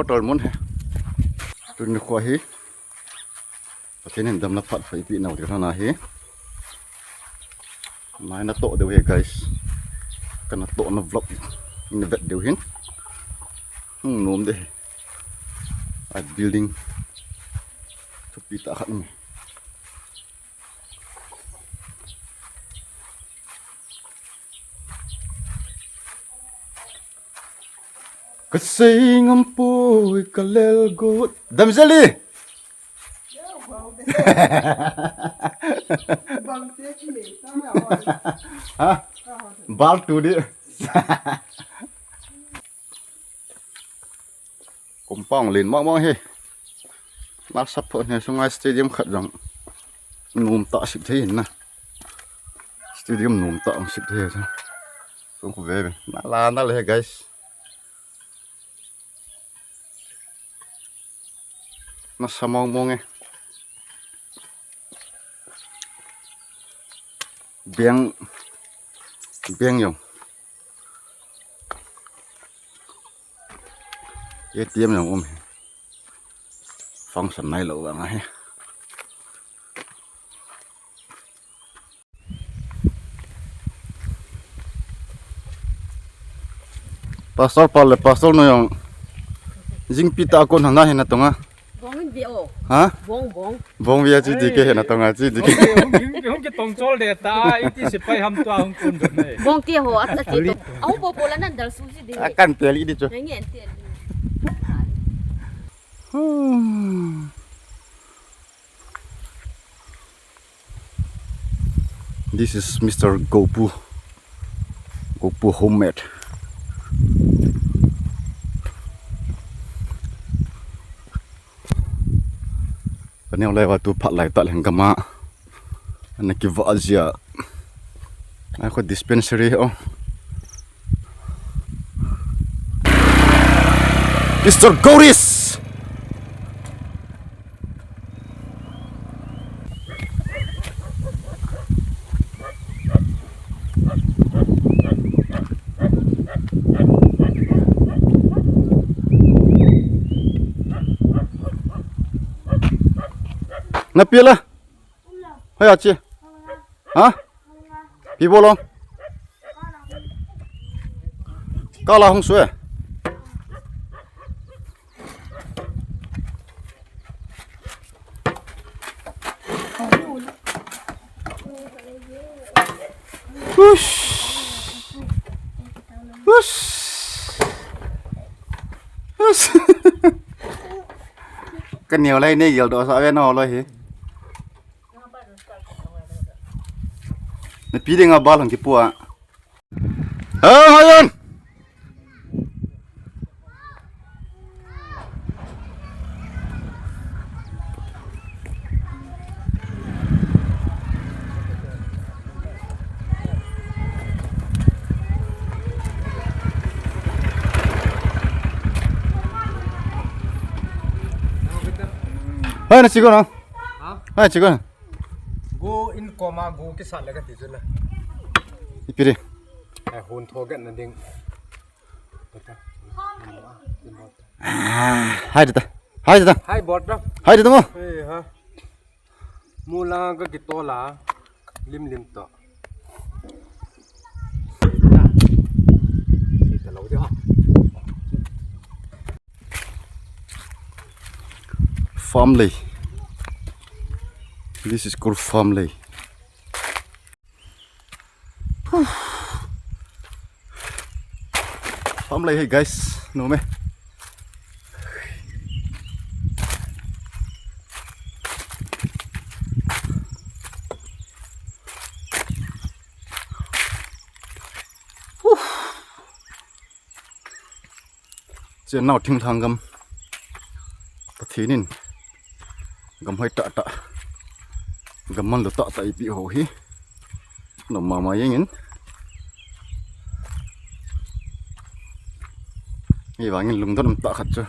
motor mun he tun khwa hi pathin hin dam na phat phai pi nau de na hi mai na to de he guys kana to na vlog in vet de hin nom de a building thupi ta khat ni kasing ampoy kalel gut damzali ha bal tu di kompong lin mo he na sap ne sungai stadium khat rang num ta sip the na stadium num ta ang sip the cha song ko ve na la na le guys nó sao mong mong nghe biếng biếng nhung cái tiêm nhung ôm phong sầm này lộ vào ngay pastor nó yung jing pita kon hanga hena tonga hả? Bông bia chỉ cái hiện là tông à chỉ cái. Không cái tông chol để ta, ít chỉ phải ham toa không quân được này. Bông tia hồ ắt chỉ tông. Ông bố bố là năn đal sushi đi. Akan tia đi chứ. This is Mr. Gopu homemade. Aneo lewa tu phat lai ta leng kama ana ki wa zia ai kho dispensary o Mr. Goris na pila hay à chị hả đi vô luôn cao là không xuôi cái nhiều này này nhiều đồ sao bên nó rồi hả nãy đi ngang bao lần kịp bùa Hayan Hai nasi guna, hai nasi guna. Go in coma go cái sạn là cái gì chứ này? Ipiri. Hôn thô cái này đinh. Hai đứa ta, hai đứa ta. Hai bọt đó. Hai đứa ta mo. Ha. Mula cái to là lim lim to. Family. This is called family. Family, hey guys, no me. Chuyện nào thinh thang gầm, thế nên gầm hơi tạ tạ. Gaman letak tak ipi hohi nama mayangin ni bangin lungdon tak khatcha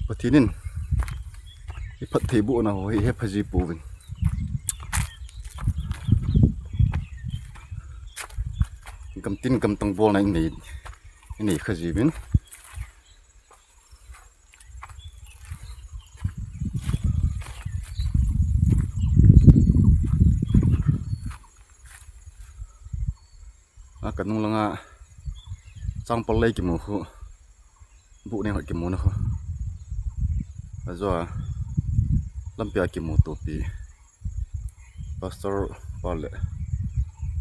patinin ipat thebu na hohi he phaji puvin gam tin gam tong bol na nei khaji bin nung langa sang palai ki mo khu bu ne hot ki mo na khu azwa Lampi ki mo thupi pastor pale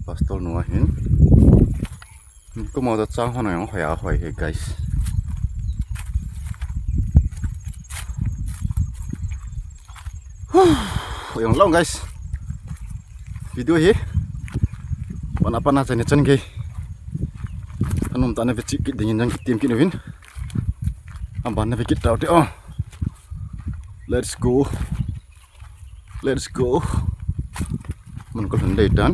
pastor nuwa hin ko mo da chang hona yong hoya hoi he guys yang long guys video hi pana pana chani chan ge anum ta na ve chik ki dingin jang ki tim ki novin am ban na ve kit taw te oh let's go mình có vấn đề trán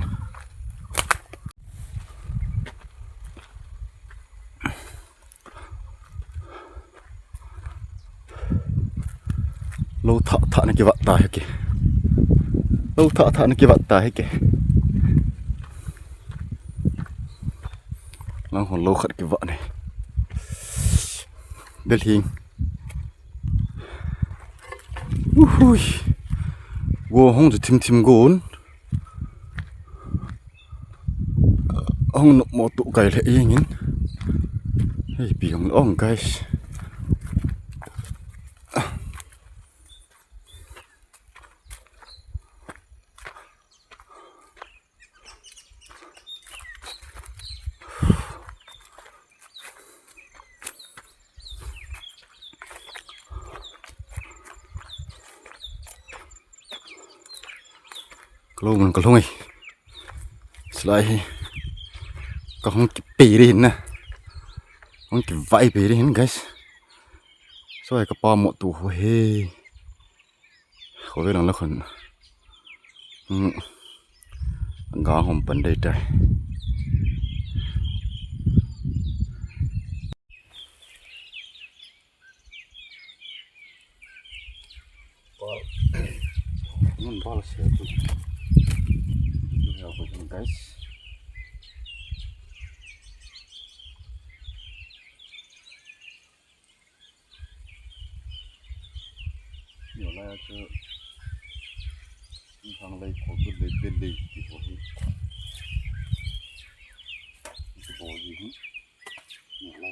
lâu thọ này cái vợ tài hay kì lâu thọ này cái vợ tài hay kì nó còn lâu khật cái vợ này bên hình ui vô không thể thêm gốn ông nộp một tụ cày lại yên nhín hey biển ông guys lâu mình còn thôi lại có không kịp bì đi nè không kịp vay bì đi guys rồi cái bao một tủ he khỏi biết là nó còn gõ hồng bẩn đây trời mình bao là xe tụi guys nhiều là cho thằng này có cái lấy bên đi thì có cái bộ gì hết nhiều là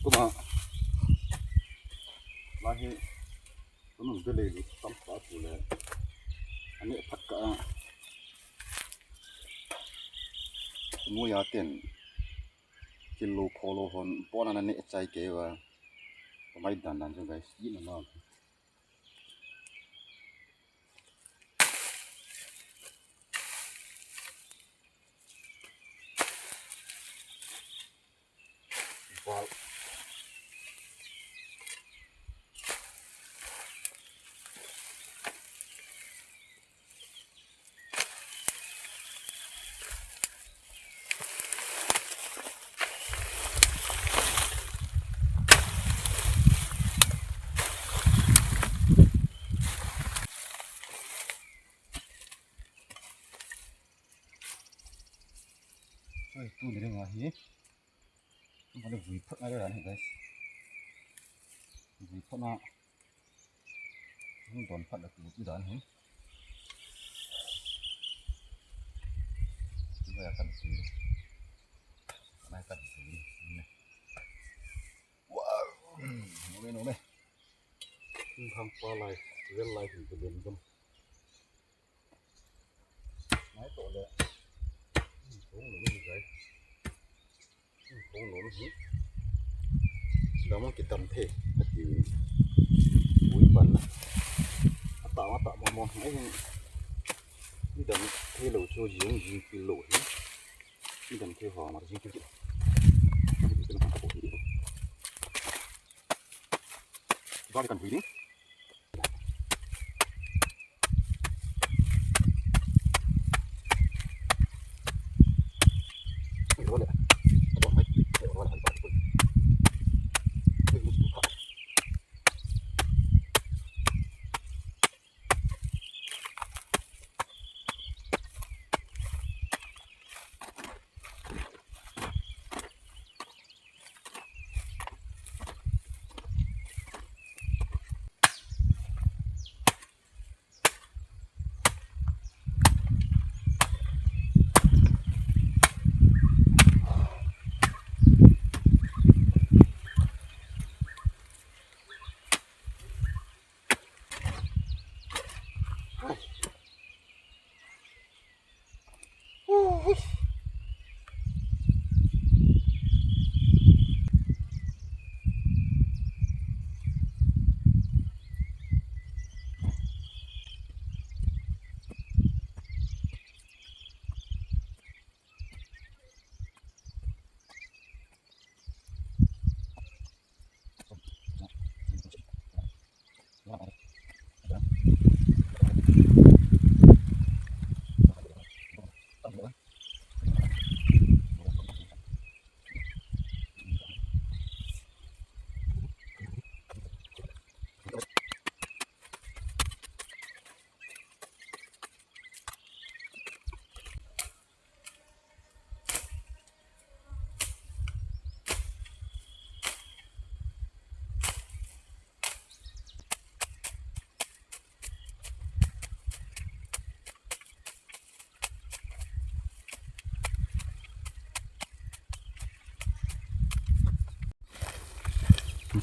cũng mà thì có một cái này tắm quá phụ là anh ấy phát cả mua giá tiền kilo kilo hòn bọn anh ấy chạy kế và máy đàn đàn cho guys ít là ngon wow ơi tu này ngoài hí không có được vị phật này đây này guys vị phật nào không còn phật được cái đó hết bây giờ cần gì này cần gì này wow nó đây không qua lại rất lại thì cái bên trong máy tổ lệ không nổi gì vậy không nổi gì đó mà cái tầm thể là kiểu bụi bẩn này tạo mòn ấy như đầm thế lẩu cho giếng gì cái lẩu ấy như đầm thế hò mà riêng cái gì vào cần hủy đi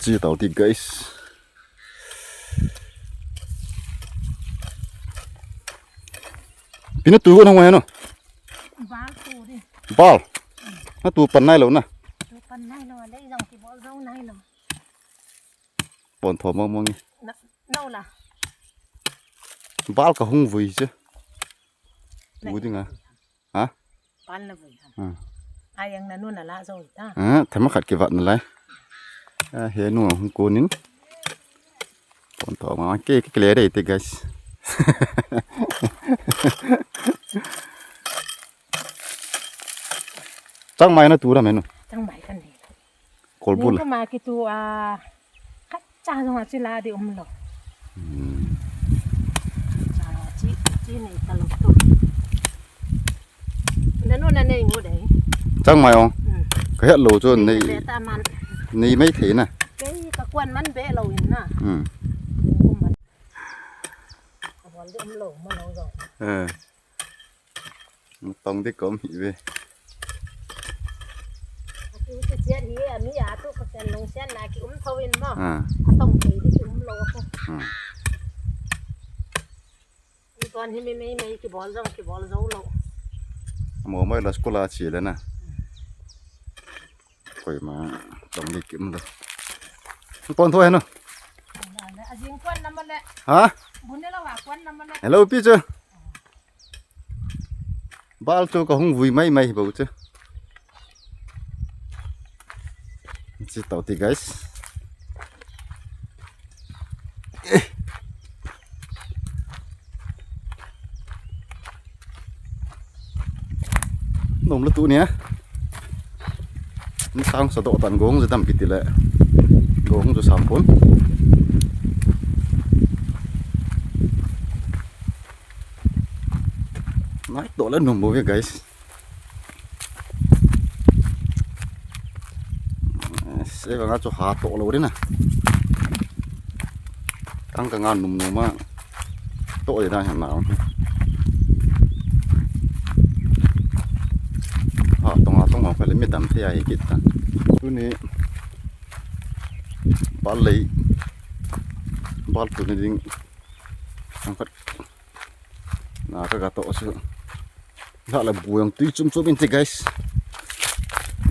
Chỉ tàu thì guys pin nó tu con không hay nó Bal tu đi. bal nó tu phần này luôn nè Tu pan này nó đây dòng thì bỏ dâu này nó. bọn thò mong mong Đâu là? bal cả hung vui chứ vui đi ngà hả Pan là vậy. ừ. Ai yang nanu là lạ rồi ta. Thằng mắc khát cái vật này lại hệ nuông không cố nín bọn thò mà cái lẽ đây thì guys chẳng may nó tu ra mày nó Chẳng mày cái này. cột bút Nhưng là mà cái tu khách cha rồi chỉ là đi lộc. Cha chị này ta lộc tu. Nanu là này mua đấy. chẳng may không cái hết lỗ cho này Để ta man. này mấy thế nè Cái quan mắn bé lầu nè. Bỏ đi lầu mà lầu rồi. tông thì có mỹ về Cái chuyện gì à mi à tu cái chuyện nông sen này cái thôi mà. Tông thì cái lầu không. Còn thì mấy cái bó dấu lầu. mua mấy là school chỉ lên nè phải mà tông đi kiếm được con thôi nó hả hello biết chưa bao cho có không vui mấy mấy bảo chứ chỉ tao thì guys nông là tụ nhé sang sờ độ toàn gốm rồi tầm cái tỷ lệ gốm rồi sắm cuốn nói độ lên nồng bố với guys sẽ vào cho hạ độ lâu đấy nè tăng cả ngàn nồng nồng mà độ thì ra hàng nào tông phải lấy mấy tấm thei ai kít ta tu này bal lấy bal tu này ding angkat nah cái gato sih nggak lah bu yang tui cum bên guys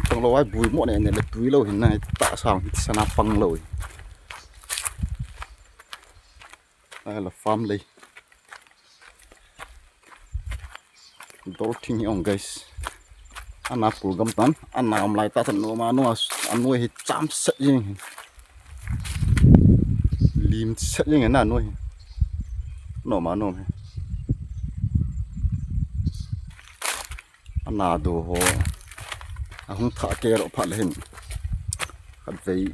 tông lâu ai bùi muộn này là tui lâu hiện nay tạ sang sana pang lâu đây là farm lấy đổ thinh ông guys anh áp phù gầm tán anh làm lại ta thành mà nó anh nuôi hết chăm sạch như lim sạch như thế nào nuôi nó mà nó anh nào đồ hồ anh không thả kê rồi phát lên cái vậy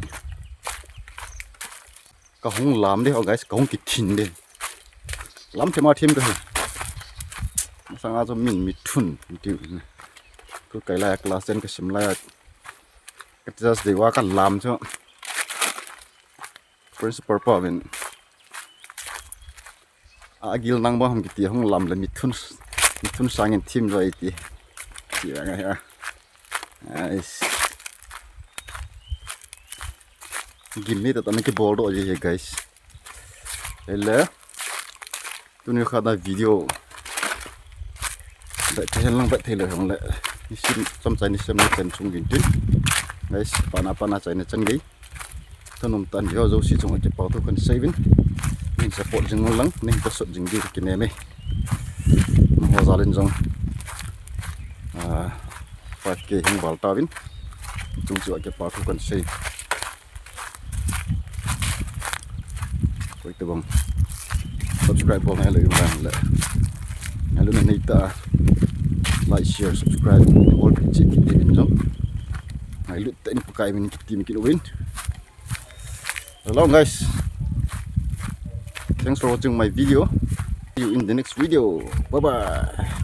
cái không làm đi họ guys cái không kịp thìn đi làm thêm mà thêm cái sang azo min thun điều cứ cái là class trên cái sim là cái just để qua cái làm cho principal pa mình agil nang ba hum kiti hong lam le mithun sang in team rồi ti ti nga ha nice give me that cái ball đó gì guys hele tu ni khada video vậy thì lang vậy thì là hong le ni sim som chai ni sim ni chen chung gin tin guys pana chai ni chen gi thonum tan yo zo si chung cái bảo tu kan saving mình support jeng lang ning ko sot jeng di kine me ho zalin jong pat ke hing bal tawin chung chu cái bảo tu kan save Ito bang subscribe po ngayon lagi mga lalo na nita like share subscribe all kecil din so ngayon tayo pakai min kita win hello guys, thanks for watching my video. See you in the next video. Bye bye.